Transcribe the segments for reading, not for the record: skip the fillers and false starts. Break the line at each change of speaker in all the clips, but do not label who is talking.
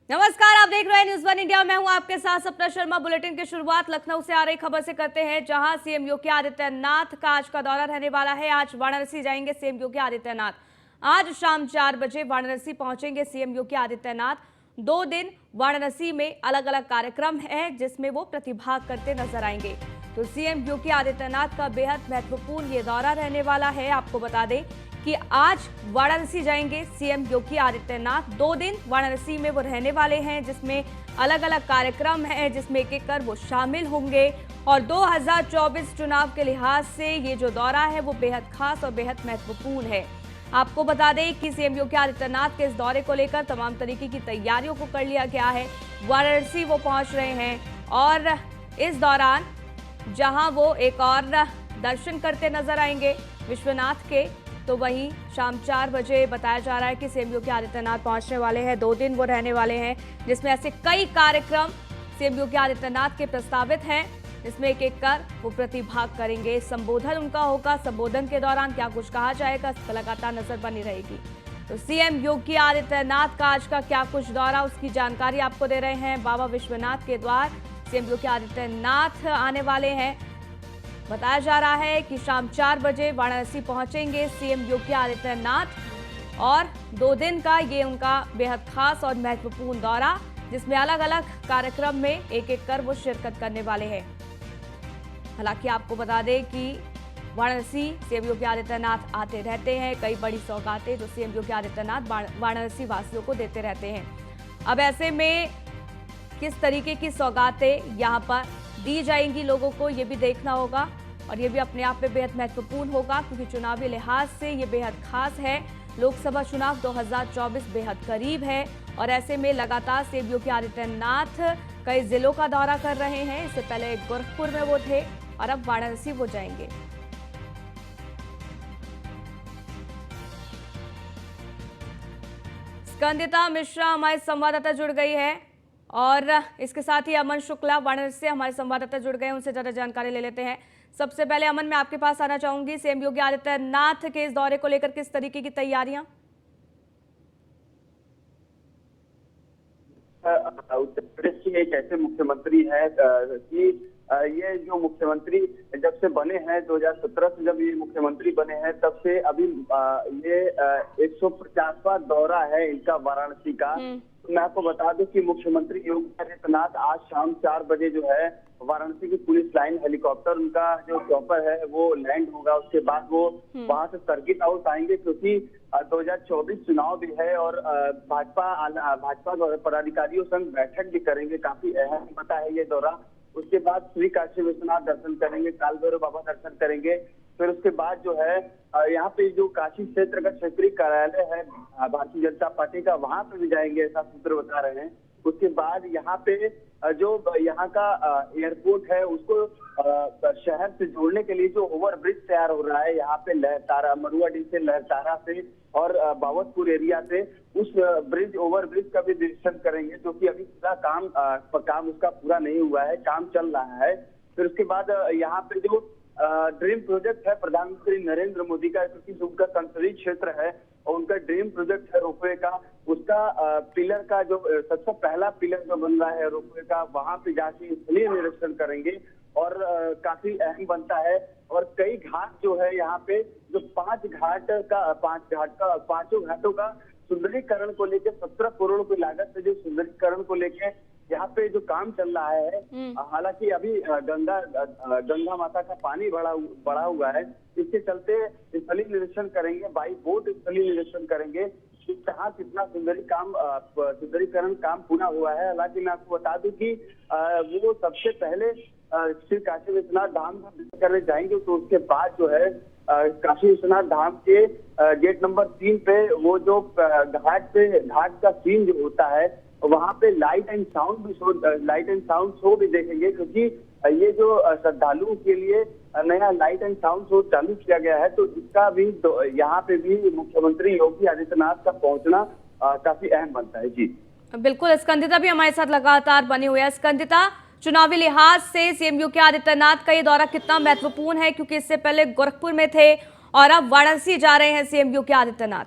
नमस्कार, आप देख रहे हैं न्यूज़ वन इंडिया। मैं हूं आपके साथ सपना शर्मा। बुलेटिन की शुरुआत लखनऊ से आ रही खबर से करते हैं, जहां सीएम योगी आदित्यनाथ का आज का दौरा रहने वाला है। आज वाराणसी जाएंगे सीएम योगी आदित्यनाथ। आज शाम 4 बजे वाराणसी पहुंचेंगे सीएम योगी आदित्यनाथ। 2 दिन वाराणसी में अलग अलग कार्यक्रम है जिसमें वो प्रतिभाग करते नजर आएंगे। तो सीएम योगी आदित्यनाथ का बेहद महत्वपूर्ण ये दौरा रहने वाला है। आपको बता दें कि आज वाराणसी जाएंगे सीएम योगी आदित्यनाथ। 2 दिन वाराणसी में वो रहने वाले हैं, जिसमें अलग अलग कार्यक्रम हैं, जिसमें एक एक कर वो शामिल होंगे। और 2024 चुनाव के लिहाज से ये जो दौरा है वो बेहद खास और बेहद महत्वपूर्ण है। आपको बता दें कि सीएम योगी आदित्यनाथ के इस दौरे को लेकर तमाम तरीके की तैयारियों को कर लिया गया है। वाराणसी वो पहुंच रहे हैं और इस दौरान जहां वो एक और दर्शन करते नजर आएंगे विश्वनाथ के, तो वहीं शाम 4 बजे बताया जा रहा है कि सीएम योगी आदित्यनाथ पहुंचने वाले हैं। 2 दिन वो रहने वाले हैं, जिसमें ऐसे कई कार्यक्रम सीएम योगी आदित्यनाथ के प्रस्तावित हैं, जिसमें एक एक कर वो प्रतिभाग करेंगे। संबोधन उनका होगा। संबोधन के दौरान क्या कुछ कहा जाएगा, इस पर लगातार नजर बनी रहेगी। तो सीएम योगी आदित्यनाथ का आज का क्या कुछ दौरा, उसकी जानकारी आपको दे रहे हैं। बाबा विश्वनाथ के द्वार सीएम योगी आदित्यनाथ आने वाले हैं। बताया जा रहा है कि शाम 4 बजे वाराणसी पहुंचेंगे सीएम योगी आदित्यनाथ और 2 दिन का ये उनका बेहद खास और महत्वपूर्ण दौरा, जिसमें अलग अलग कार्यक्रम में एक एक कर वो शिरकत करने वाले हैं। हालांकि आपको बता दें कि वाराणसी सीएम योगी आदित्यनाथ आते रहते हैं। कई बड़ी सौगातें जो सीएम योगी आदित्यनाथ वाराणसी वासियों को देते रहते हैं। अब ऐसे में किस तरीके की सौगातें यहाँ पर दी जाएंगी लोगों को, ये भी देखना होगा और ये भी अपने आप में बेहद महत्वपूर्ण होगा, क्योंकि चुनावी लिहाज से ये बेहद खास है। लोकसभा चुनाव 2024 बेहद करीब है और ऐसे में लगातार सीएम योगी आदित्यनाथ कई जिलों का दौरा कर रहे हैं। इससे पहले गोरखपुर में वो थे और अब वाराणसी वो जाएंगे। स्कंदिता मिश्रा हमारे संवाददाता जुड़ गई है और इसके साथ ही अमन शुक्ला वाराणसी से हमारे संवाददाता जुड़ गए हैं, उनसे ज्यादा जानकारी ले लेते हैं। सबसे पहले अमन, मैं आपके पास आना चाहूंगी, सीएम योगी आदित्यनाथ के इस दौरे को लेकर किस तरीके की तैयारियां?
उत्तर प्रदेश के एक ऐसे मुख्यमंत्री है कि ये जो मुख्यमंत्री जब से बने हैं 2017 से जब ये मुख्यमंत्री बने हैं तब से अभी ये 150वां दौरा है इनका वाराणसी का। मैं आपको बता दूं कि मुख्यमंत्री योगी आदित्यनाथ आज शाम 4 बजे जो है वाराणसी की पुलिस लाइन हेलीकॉप्टर, उनका जो चॉपर है वो लैंड होगा। उसके बाद वो वहां से सर्किट हाउस आएंगे, क्योंकि 2024 चुनाव भी है और भाजपा पदाधिकारियों संग बैठक भी करेंगे। काफी अहम पता है ये दौरा। उसके बाद श्री काशी विश्वनाथ दर्शन करेंगे, काल भैरव बाबा दर्शन करेंगे। फिर उसके बाद जो है यहाँ पे जो काशी क्षेत्र का क्षेत्रीय कार्यालय है भारतीय जनता पार्टी का, वहां पे भी जाएंगे, ऐसा सूत्र बता रहे हैं। उसके बाद यहाँ पे जो यहाँ का एयरपोर्ट है उसको शहर से जोड़ने के लिए जो ओवरब्रिज तैयार हो रहा है यहाँ पे लहरतारा, मरुआडीह से लहरतारा से और बावतपुर एरिया से, उस ओवरब्रिज का भी निरीक्षण करेंगे, जो कि अभी पूरा काम उसका पूरा नहीं हुआ है, काम चल रहा है। फिर उसके बाद यहाँ पे जो ड्रीम प्रोजेक्ट है प्रधानमंत्री नरेंद्र मोदी का, क्योंकि उनका संसदीय क्षेत्र है और उनका ड्रीम प्रोजेक्ट है रोपवे का, उसका पिलर का जो सबसे पहला पिलर जो बन रहा है रोपवे का, वहां पे जाके स्थलीय निरीक्षण करेंगे और काफी अहम बनता है। और कई घाट जो है यहाँ पे, जो 5 घाटों का सुंदरीकरण को लेकर 17 करोड़ की लागत से जो सुंदरीकरण को लेकर यहाँ पे जो काम चल रहा है, हालांकि अभी गंगा माता का पानी बढ़ा हुआ है, इसके चलते स्थलीय निरीक्षण करेंगे, बाई बोट स्थलीय निरीक्षण करेंगे कहाँ कितना सुंदरीकरण काम पूरा हुआ है। हालांकि मैं आपको बता दूं कि वो सबसे पहले श्री काशी विश्वनाथ धाम करने जाएंगे, तो उसके बाद जो है काशी विश्वनाथ धाम के गेट नंबर 3 पे वो जो घाट का सीन जो होता है, वहां पे लाइट एंड साउंड शो भी देखेंगे, क्योंकि ये जो श्रद्धालुओं के लिए नया लाइट एंड साउंड शो चालू किया गया है, तो इसका भी यहाँ पे भी मुख्यमंत्री योगी आदित्यनाथ का पहुंचना काफी अहम बनता है। जी
बिल्कुल, स्कंदिता भी हमारे साथ लगातार बनी हुई है। स्कंदिता, चुनावी लिहाज से सीएम योगी आदित्यनाथ का ये दौरा कितना महत्वपूर्ण है, क्योंकि इससे पहले गोरखपुर में थे और अब वाराणसी जा रहे हैं सीएम योगी आदित्यनाथ?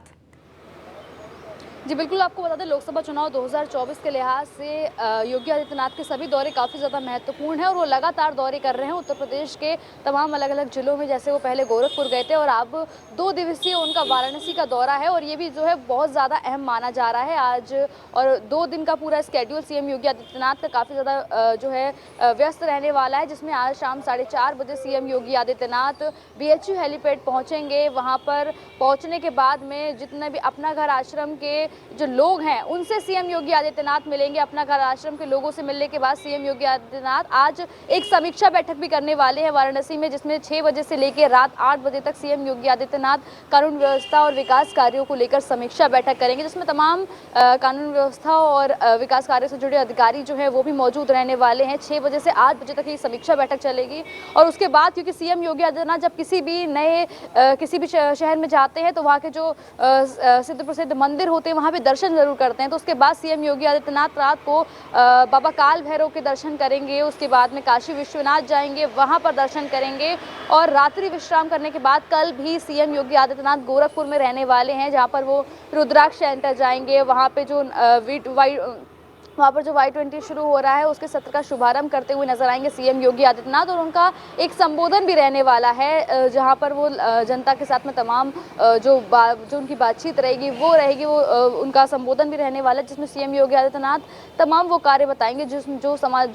जी बिल्कुल, आपको बता दें लोकसभा चुनाव 2024 के लिहाज से योगी आदित्यनाथ के सभी दौरे काफ़ी ज़्यादा महत्वपूर्ण हैं और वो लगातार दौरे कर रहे हैं उत्तर प्रदेश के तमाम अलग-अलग जिलों में। जैसे वो पहले गोरखपुर गए थे और अब 2 दिवसीय उनका वाराणसी का दौरा है और ये भी जो है बहुत ज़्यादा अहम माना जा रहा है आज। और 2 दिन का पूरा स्केड्यूल सीएम योगी आदित्यनाथ का काफ़ी ज़्यादा जो है व्यस्त रहने वाला है, जिसमें आज शाम 4:30 बजे CM Yogi Adityanath BHU helipad पहुँचेंगे। वहाँ पर पहुँचने के बाद में जितने भी अपना घर आश्रम के जो लोग हैं उनसे सीएम योगी आदित्यनाथ मिलेंगे। अपना घर आश्रम के लोगों से मिलने के बाद सीएम योगी आदित्यनाथ आज एक समीक्षा बैठक भी करने वाले हैं वाराणसी में, जिसमें 6 बजे से लेकर रात 8 बजे तक सीएम योगी आदित्यनाथ कानून व्यवस्था और विकास कार्यों को लेकर समीक्षा बैठक करेंगे, जिसमें तमाम कानून व्यवस्था और विकास कार्य से जुड़े अधिकारी जो है वो भी मौजूद रहने वाले हैं। 6 बजे से 8 बजे तक ये समीक्षा बैठक चलेगी और उसके बाद क्योंकि सीएम योगी आदित्यनाथ जब किसी भी नए किसी भी शहर में जाते हैं तो वहाँ के जो सिद्ध प्रसिद्ध मंदिर होते हैं वहाँ पे दर्शन जरूर करते हैं। तो उसके बाद सीएम योगी आदित्यनाथ रात को बाबा काल भैरव के दर्शन करेंगे। उसके बाद में काशी विश्वनाथ जाएंगे, वहाँ पर दर्शन करेंगे और रात्रि विश्राम करने के बाद कल भी सीएम योगी आदित्यनाथ गोरखपुर में रहने वाले हैं, जहाँ पर वो रुद्राक्ष सेंटर जाएंगे। वहाँ पे जो वहाँ पर जो Y20 शुरू हो रहा है उसके सत्र का शुभारंभ करते हुए नजर आएंगे सीएम योगी आदित्यनाथ और उनका एक संबोधन भी रहने वाला है, जहाँ पर वो जनता के साथ में तमाम जो उनकी बातचीत रहेगी वो उनका संबोधन भी रहने वाला है, जिसमें सीएम योगी आदित्यनाथ तमाम वो कार्य बताएंगे जो समाज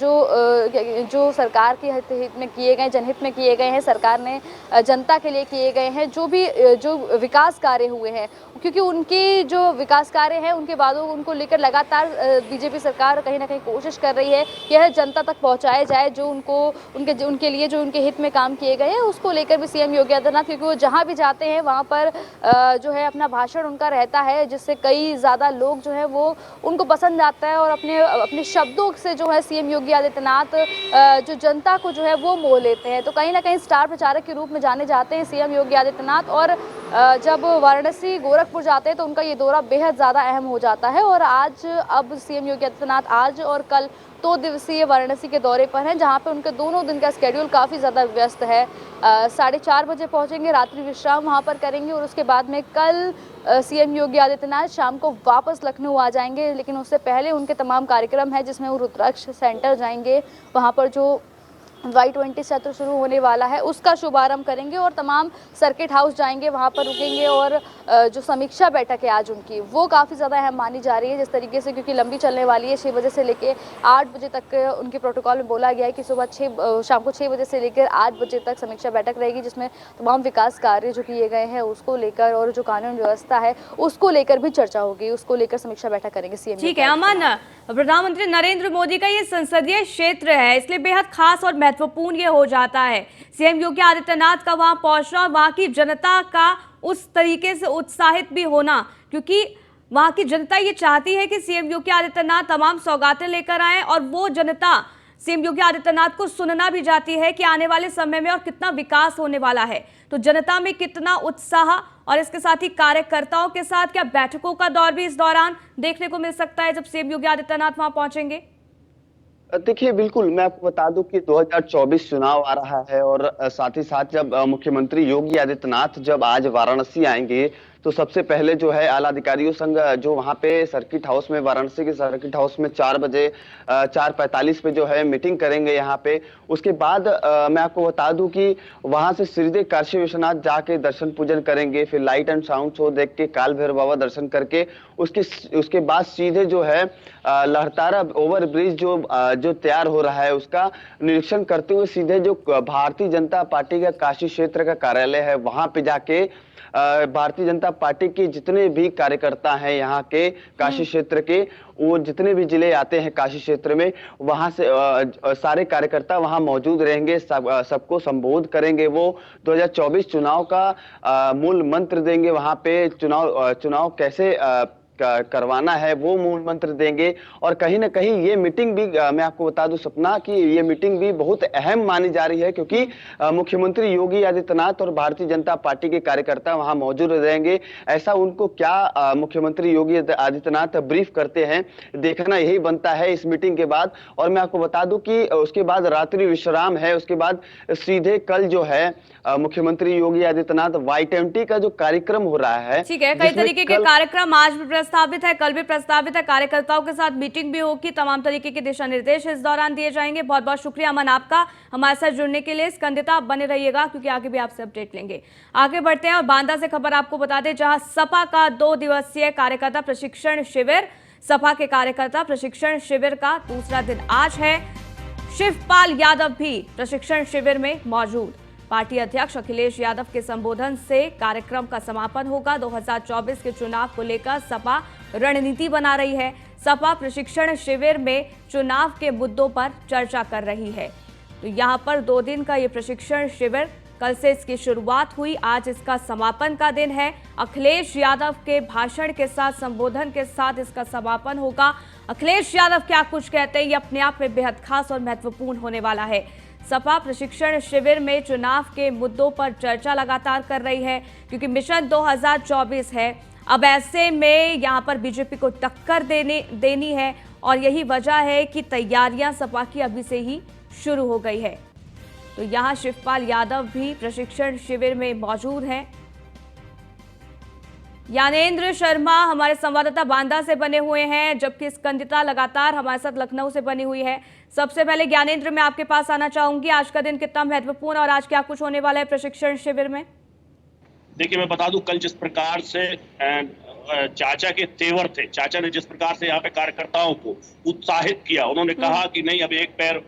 जो सरकार के हित में किए गए, जनहित में किए गए हैं, सरकार ने जनता के लिए किए गए हैं, जो विकास कार्य हुए हैं। क्योंकि उनके जो विकास कार्य हैं उनके वादों उनको लेकर लगातार बीजेपी सरकार कहीं ना कहीं कोशिश कर रही है कि यह जनता तक पहुंचाया जाए, जो उनके लिए जो उनके हित में काम किए गए हैं उसको लेकर भी सीएम योगी आदित्यनाथ, क्योंकि वो जहां भी जाते हैं वहां पर जो है अपना भाषण उनका रहता है, जिससे कई ज़्यादा लोग जो है वो उनको पसंद आता है और अपने शब्दों से जो है सीएम योगी आदित्यनाथ जो जनता को जो है वो मोह लेते हैं। तो कहीं ना कहीं स्टार प्रचारक के रूप में जाने जाते हैं सीएम योगी आदित्यनाथ और जब वाराणसी गोरखपुर जाते हैं तो उनका ये दौरा बेहद ज़्यादा अहम हो जाता है। और अब सीएम योगी आदित्यनाथ आज और कल 2 दिवसीय वाराणसी के दौरे पर हैं, जहां पे उनके दोनों दिन का स्केड्यूल काफ़ी ज़्यादा व्यस्त है। 4:30 बजे पहुंचेंगे, रात्रि विश्राम वहां पर करेंगे और उसके बाद में कल सीएम योगी आदित्यनाथ शाम को वापस लखनऊ आ जाएंगे। लेकिन उससे पहले उनके तमाम कार्यक्रम हैं, जिसमें वो रुद्राक्ष सेंटर जाएंगे, वहाँ पर जो Y20 सत्र शुरू होने वाला है उसका शुभारंभ करेंगे और तमाम सर्किट हाउस जाएंगे, वहाँ पर रुकेंगे और जो समीक्षा बैठक है आज उनकी वो काफ़ी ज़्यादा अहम मानी जा रही है, जिस तरीके से क्योंकि लंबी चलने वाली है। 6 बजे से लेकर 8 बजे तक उनके प्रोटोकॉल में बोला गया है कि शाम को 6 बजे से लेकर 8 बजे तक समीक्षा बैठक रहेगी, जिसमें तमाम विकास कार्य जो किए गए हैं उसको लेकर और जो कानून व्यवस्था है उसको लेकर भी चर्चा होगी, उसको लेकर समीक्षा बैठक करेंगे सीएम।
ठीक है अमन, प्रधानमंत्री नरेंद्र मोदी का ये संसदीय क्षेत्र है, इसलिए बेहद खास और महत्वपूर्ण ये हो जाता है सीएम योगी आदित्यनाथ का वहां पहुंचना और वहां की जनता का उस तरीके से उत्साहित भी होना, क्योंकि वहां की जनता ये चाहती है कि सीएम योगी आदित्यनाथ तमाम सौगातें लेकर आए और वो जनता सीएम योगी आदित्यनाथ को सुनना भी चाहती है कि आने वाले समय में और कितना विकास होने वाला है। तो जनता में कितना उत्साह और इसके साथ ही कार्यकर्ताओं के साथ क्या बैठकों का दौर भी इस दौरान देखने को मिल सकता है जब सीएम योगी आदित्यनाथ वहां पहुंचेंगे?
देखिए, बिल्कुल मैं आपको बता दूं कि 2024 चुनाव आ रहा है और साथ ही साथ जब मुख्यमंत्री योगी आदित्यनाथ जब आज वाराणसी आएंगे तो सबसे पहले जो है आला अधिकारियों संघ जो वहां पे सर्किट हाउस में, वाराणसी के सर्किट हाउस में 4 बजे 4:45 पे जो है मीटिंग करेंगे यहाँ पे। उसके बाद मैं आपको बता दूं कि वहां से सीधे काशी विश्वनाथ जाके दर्शन पूजन करेंगे, फिर लाइट एंड साउंड शो देख के काल भैरव बाबा दर्शन करके उसके बाद सीधे जो है लहरतारा ओवर ब्रिज जो तैयार हो रहा है उसका निरीक्षण करते हुए सीधे जो भारतीय जनता पार्टी का काशी क्षेत्र का कार्यालय है वहां पे जाके भारतीय जनता पार्टी के जितने भी कार्यकर्ता हैं यहाँ के काशी क्षेत्र के, वो जितने भी जिले आते हैं काशी क्षेत्र में, वहां से सारे कार्यकर्ता वहां मौजूद रहेंगे, सबको संबोधित करेंगे। वो 2024 चुनाव का मूल मंत्र देंगे, वहां पे चुनाव कैसे करवाना है वो मूल मंत्र देंगे। और कहीं ना कहीं ये मीटिंग भी मैं आपको बता दूं सपना कि ये मीटिंग भी बहुत अहम मानी जा रही है, क्योंकि मुख्यमंत्री योगी आदित्यनाथ और भारतीय जनता पार्टी के कार्यकर्ता वहां मौजूद रहेंगे। ऐसा उनको क्या मुख्यमंत्री योगी आदित्यनाथ ब्रीफ करते हैं, देखना यही बनता है इस मीटिंग के बाद। और मैं आपको बता दूं कि उसके बाद रात्रि विश्राम है, उसके बाद सीधे कल जो है मुख्यमंत्री योगी आदित्यनाथ Y20 का जो कार्यक्रम हो रहा है,
ठीक है, कई तरीके के कार्यक्रम आज भी प्रस्तावित है, कल भी प्रस्तावित है, कार्यकर्ताओं के साथ मीटिंग भी होगी, तमाम तरीके के दिशा निर्देश इस दौरान दिए जाएंगे। बहुत बहुत शुक्रिया अमन आपका हमारे साथ जुड़ने के लिए। स्कंदिता आप बने रहिएगा क्योंकि आगे भी आपसे अपडेट लेंगे। आगे बढ़ते हैं और बांदा से खबर आपको बता दें, जहां सपा का 2 दिवसीय कार्यकर्ता प्रशिक्षण शिविर, सपा के कार्यकर्ता प्रशिक्षण शिविर का दूसरा दिन आज है। शिवपाल यादव भी प्रशिक्षण शिविर में मौजूद। पार्टी अध्यक्ष अखिलेश यादव के संबोधन से कार्यक्रम का समापन होगा। 2024 के चुनाव को लेकर सपा रणनीति बना रही है। सपा प्रशिक्षण शिविर में चुनाव के मुद्दों पर चर्चा कर रही है। तो यहां पर 2 दिन का ये प्रशिक्षण शिविर, कल से इसकी शुरुआत हुई, आज इसका समापन का दिन है। अखिलेश यादव के भाषण के साथ, संबोधन के साथ इसका समापन होगा। अखिलेश यादव क्या कुछ कहते हैं, ये अपने आप में बेहद खास और महत्वपूर्ण होने वाला है। सपा प्रशिक्षण शिविर में चुनाव के मुद्दों पर चर्चा लगातार कर रही है क्योंकि मिशन 2024 है। अब ऐसे में यहां पर बीजेपी को टक्कर देनी है और यही वजह है कि तैयारियां सपा की अभी से ही शुरू हो गई है। तो यहां शिवपाल यादव भी प्रशिक्षण शिविर में मौजूद हैं। ज्ञानेंद्र शर्मा हमारे संवाददाता बांदा से बने हुए हैं, जबकि स्कंदिता लगातार हमारे साथ लखनऊ से बनी हुई है। सबसे पहले ज्ञानेंद्र, मैं आपके पास आना चाहूंगी, आज का दिन कितना महत्वपूर्ण और आज क्या कुछ होने वाला है प्रशिक्षण शिविर में?
देखिए, मैं बता दूं, कल जिस प्रकार से चाचा के तेवर थे, चाचा ने जिस प्रकार से यहाँ पे कार्यकर्ताओं को उत्साहित किया, उन्होंने कहा कि नहीं, अब एक पैर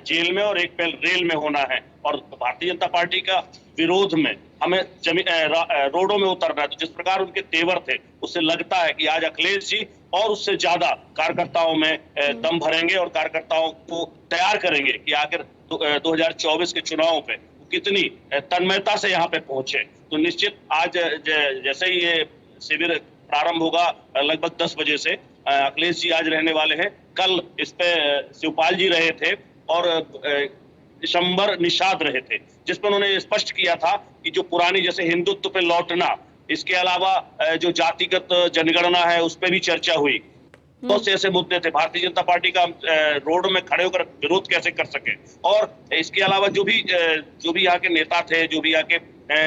जेल में और एक पैर रेल में होना है और भारतीय जनता पार्टी का विरोध में हमें रोडों में उतरना है। तो जिस प्रकार उनके तेवर थे, उससे लगता है कि आज अखिलेश जी और उससे ज्यादा कार्यकर्ताओं में दम भरेंगे और कार्यकर्ताओं को तैयार करेंगे कि आखिर 2024 के चुनाव पे कितनी तन्मयता से यहाँ पे पहुंचे। तो निश्चित आज जैसे ही ये शिविर प्रारंभ होगा, लगभग 10 बजे से अखिलेश जी आज रहने वाले हैं। कल इस पे शिवपाल जी रहे थे और दिसंबर निषाद रहे थे, जिसमें उन्होंने स्पष्ट किया था कि जो पुरानी जैसे हिंदुत्व पे लौटना, इसके अलावा जो जातिगत जनगणना है उस पर भी चर्चा हुई। बहुत से ऐसे मुद्दे थे, भारतीय जनता पार्टी का रोड में खड़े होकर विरोध कैसे कर सके। और इसके अलावा जो भी यहाँ के नेता थे, जो भी यहाँ के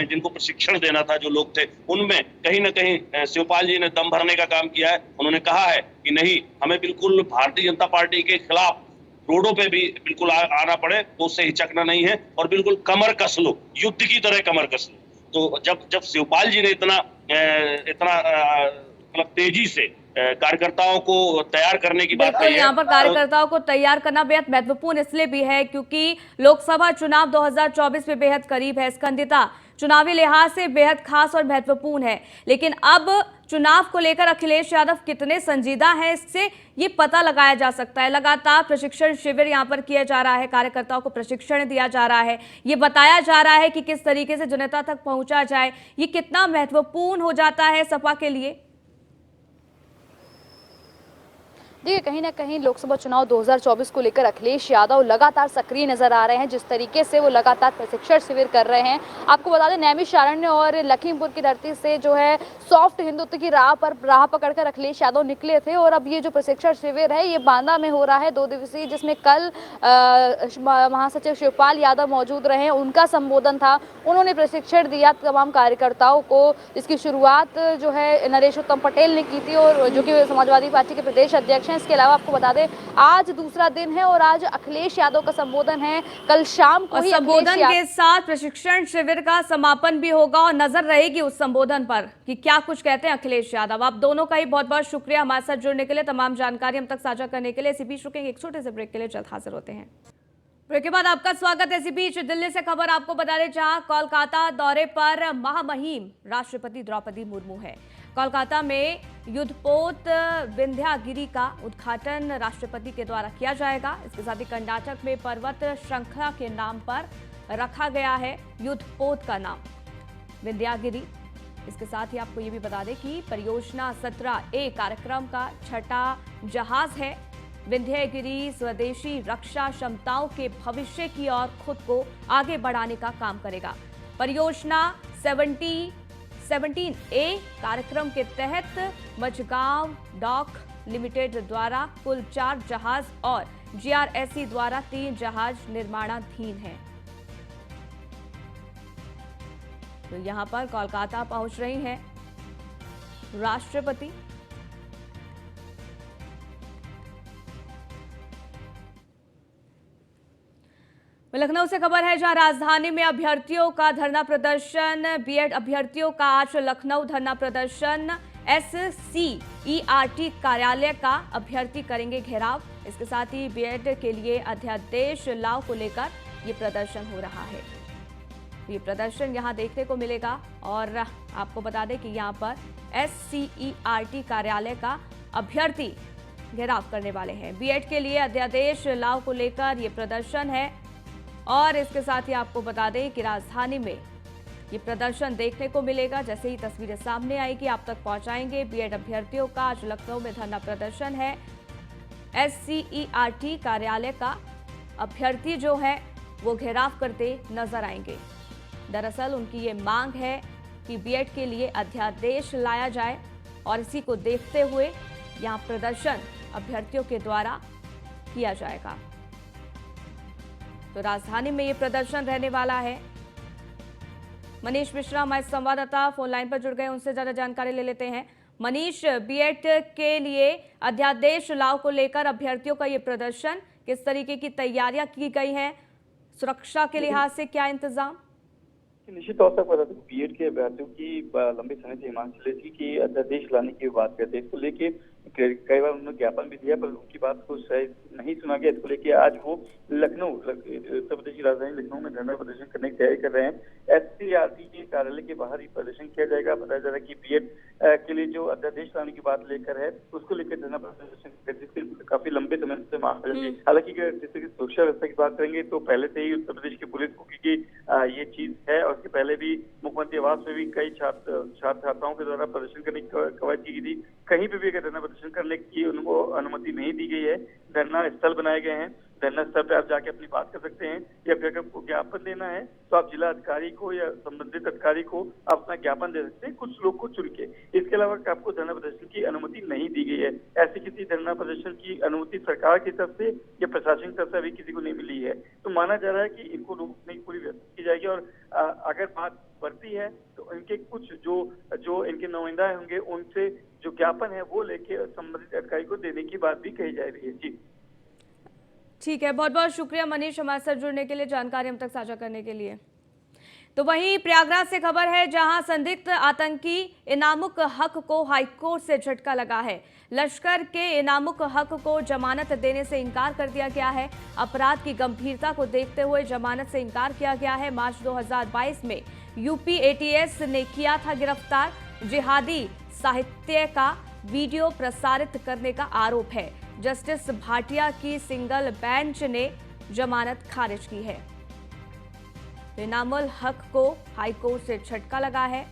जिनको प्रशिक्षण देना था, जो लोग थे, उनमें कहीं ना कहीं शिवपाल जी ने दम भरने का काम किया है। उन्होंने कहा है कि नहीं, हमें बिल्कुल भारतीय जनता पार्टी के खिलाफ रोडों पे भी बिल्कुल आना पड़े तो उससे हिचकना नहीं है और बिल्कुल कमर कस लो, युद्ध की तरह कमर कस लो। तो जब शिवपाल जी ने इतना मतलब तेजी से कार्यकर्ताओं को तैयार करने की बात कही है।
यहाँ पर कार्यकर्ताओं को तैयार करना बेहद महत्वपूर्ण इसलिए भी है क्योंकि लोकसभा चुनाव 2024 में बेहद करीब है। स्कंदिता, चुनावी लिहाज से बेहद खास और महत्वपूर्ण है, लेकिन अब चुनाव को लेकर अखिलेश यादव कितने संजीदा हैं, इससे ये पता लगाया जा सकता है। लगातार प्रशिक्षण शिविर यहाँ पर किया जा रहा है, कार्यकर्ताओं को प्रशिक्षण दिया जा रहा है, ये बताया जा रहा है कि किस तरीके से जनता तक पहुंचा जाए। ये कितना महत्वपूर्ण हो जाता है सपा के लिए?
देखिए, कहीं ना कहीं लोकसभा चुनाव 2024 को लेकर अखिलेश यादव लगातार सक्रिय नजर आ रहे हैं। जिस तरीके से वो लगातार प्रशिक्षण शिविर कर रहे हैं, आपको बता दें, नैमिषारण्य और लखीमपुर की धरती से जो है सॉफ्ट हिंदुत्व की राह पकड़कर अखिलेश यादव निकले थे और अब ये जो प्रशिक्षण शिविर है ये बांदा में हो रहा है 2 दिवसीय, जिसमें कल महासचिव शिवपाल यादव मौजूद रहे, उनका संबोधन था, उन्होंने प्रशिक्षण दिया तमाम कार्यकर्ताओं को, जिसकी शुरुआत जो है नरेश उत्तम पटेल ने की थी और जो कि समाजवादी पार्टी के प्रदेश अध्यक्ष। इसके अलावा आपको बता दें, आज दूसरा दिन है और आज अखिलेश यादव का संबोधन है। कल शाम को ही
संबोधन के साथ प्रशिक्षण शिविर का समापन भी होगा और नजर रहेगी उस संबोधन पर कि क्या कुछ कहते हैं अखिलेश यादव। आप दोनों का ही बहुत बहुत शुक्रिया हमारे साथ जुड़ने के लिए, तमाम जानकारी हम तक साझा करने के लिए। इसी बीच रुकेंगे एक छोटे से ब्रेक के लिए, जल्द हाजिर होते हैं। ब्रेक के बाद आपका स्वागत है। इसी बीच दिल्ली से खबर आपको बता दें, जहां कोलकाता दौरे पर महामहिम राष्ट्रपति द्रौपदी मुर्मू है। कोलकाता में युद्धपोत विंध्यागिरी का उद्घाटन राष्ट्रपति के द्वारा किया जाएगा। इसके साथ ही कर्नाटक में पर्वत श्रृंखला के नाम पर रखा गया है युद्धपोत का नाम विंध्यागिरी। इसके साथ ही आपको ये भी बता दें कि परियोजना 17A कार्यक्रम का 6ठा जहाज है। विंध्यगिरी स्वदेशी रक्षा क्षमताओं के भविष्य की ओर खुद को आगे बढ़ाने का काम करेगा। परियोजना 17A कार्यक्रम के तहत मझगांव डॉक लिमिटेड द्वारा कुल 4 जहाज और GRSE द्वारा 3 जहाज निर्माणाधीन हैं। तो यहां पर कोलकाता पहुंच रही हैं राष्ट्रपति लखनऊ से खबर है जहां राजधानी में अभ्यर्थियों का धरना प्रदर्शन। बीएड अभ्यर्थियों का आज लखनऊ धरना प्रदर्शन। SCERT कार्यालय का अभ्यर्थी करेंगे घेराव। इसके साथ ही बीएड के लिए अध्यादेश लाव को लेकर ये प्रदर्शन हो रहा है। ये प्रदर्शन यहां देखने को मिलेगा और आपको बता दें कि यहां पर SCERT कार्यालय का अभ्यर्थी घेराव करने वाले हैं। बीएड के लिए अध्यादेश लाव को लेकर ये प्रदर्शन है और इसके साथ ही आपको बता दें कि राजधानी में ये प्रदर्शन देखने को मिलेगा। जैसे ही तस्वीरें सामने आएगी आप तक पहुंचाएंगे। बीएड अभ्यर्थियों का आज लखनऊ में धरना प्रदर्शन है। SCERT कार्यालय का अभ्यर्थी जो है वो घेराव करते नजर आएंगे। दरअसल उनकी ये मांग है कि बीएड के लिए अध्यादेश लाया जाए और इसी को देखते हुए यहाँ प्रदर्शन अभ्यर्थियों के द्वारा किया जाएगा। तो राजधानी में ये प्रदर्शन रहने वाला है। मनीष मिश्रा हमारे संवाददाता फोन लाइन पर जुड़ गए, उनसे ज्यादा जानकारी ले लेते हैं। मनीष, बीएड के लिए अध्यादेश लाव को लेकर अभ्यर्थियों का ये प्रदर्शन, किस तरीके की तैयारियां की गई हैं? सुरक्षा के लिहाज से क्या इंतजाम?
निश्चित तौर पर बता दें बीएड के अभ्यर्थियों की लंबे समय से मांग चल रही थी कि अध्यादेश लाने की बात करते हैं। इसको लेके कई बार उन्होंने ज्ञापन भी दिया पर उनकी बात को शायद नहीं सुना गया। इसको लेके आज वो लखनऊ, उत्तर प्रदेश की राजधानी लखनऊ में धरना प्रदर्शन करने की तैयारी कर रहे हैं। SCERT के कार्यालय के बाहर ही प्रदर्शन किया जाएगा। बताया जा रहा है कि बीएड के लिए जो अध्यादेश लाने की बात लेकर है उसको लेकर धरना प्रदर्शन जिसके काफी लंबे समय से मांग कर रही है। हालांकि जैसे कि सुरक्षा व्यवस्था की बात करेंगे तो पहले से ही उत्तर प्रदेश की पुलिस को की ये चीज है और उसके पहले भी मुख्यमंत्री आवास में भी कई छात्राओं के द्वारा प्रदर्शन करने की कवायद की गई थी। कहीं पे भी अगर धरना प्रदर्शन करने की उनको अनुमति नहीं दी गई है। धरना स्थल बनाए गए हैं। धरना स्थल पे आप जाके अपनी बात कर सकते हैं या फिर अगर ज्ञापन देना है तो आप जिला अधिकारी को या संबंधित अधिकारी को अपना ज्ञापन दे सकते हैं, कुछ लोग को चुन के। इसके अलावा आपको धरना प्रदर्शन की अनुमति नहीं दी गई है। ऐसी किसी धरना प्रदर्शन की अनुमति सरकार की तरफ से या प्रशासन की तरफ से अभी किसी को नहीं मिली है। तो माना जा रहा है कि इनको रोकने की पूरी व्यवस्था की जाएगी और अगर बात बढ़ती है तो इनके कुछ जो इनके नुमाइंदा होंगे उनसे जो ज्ञापन है वो लेके संबंधित अधिकारी को देने की बात भी कही जा रही है। जी
ठीक है, बहुत बहुत शुक्रिया मनीष हमारे साथ जुड़ने के लिए, जानकारी हम तक साझा करने के लिए। तो वहीं प्रयागराज से खबर है जहां संदिग्ध आतंकी इनामुक हक को हाईकोर्ट से झटका लगा है। लश्कर के इनामुक हक को जमानत देने से इनकार कर दिया गया है। अपराध की गंभीरता को देखते हुए जमानत से इनकार किया गया है। मार्च 2022 में यूपी ATS ने किया था गिरफ्तार। जिहादी साहित्य का वीडियो प्रसारित करने का आरोप है। जस्टिस भाटिया की सिंगल बेंच ने जमानत खारिज की है। इनामुल हक को हाईकोर्ट से झटका लगा है।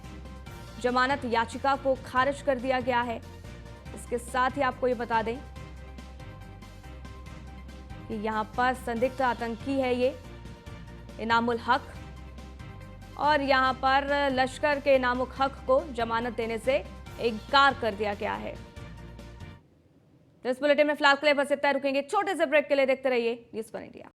जमानत याचिका को खारिज कर दिया गया है। इसके साथ ही आपको ये बता दें कि यहां पर संदिग्ध आतंकी है ये इनामुल हक और यहां पर लश्कर के इनामुल हक को जमानत देने से इनकार कर दिया गया है। इस बुलेटिन में फिलहाल के लिए बस इतना, रुकेंगे छोटे से ब्रेक के लिए। देखते रहिए न्यूज़ 1 इंडिया।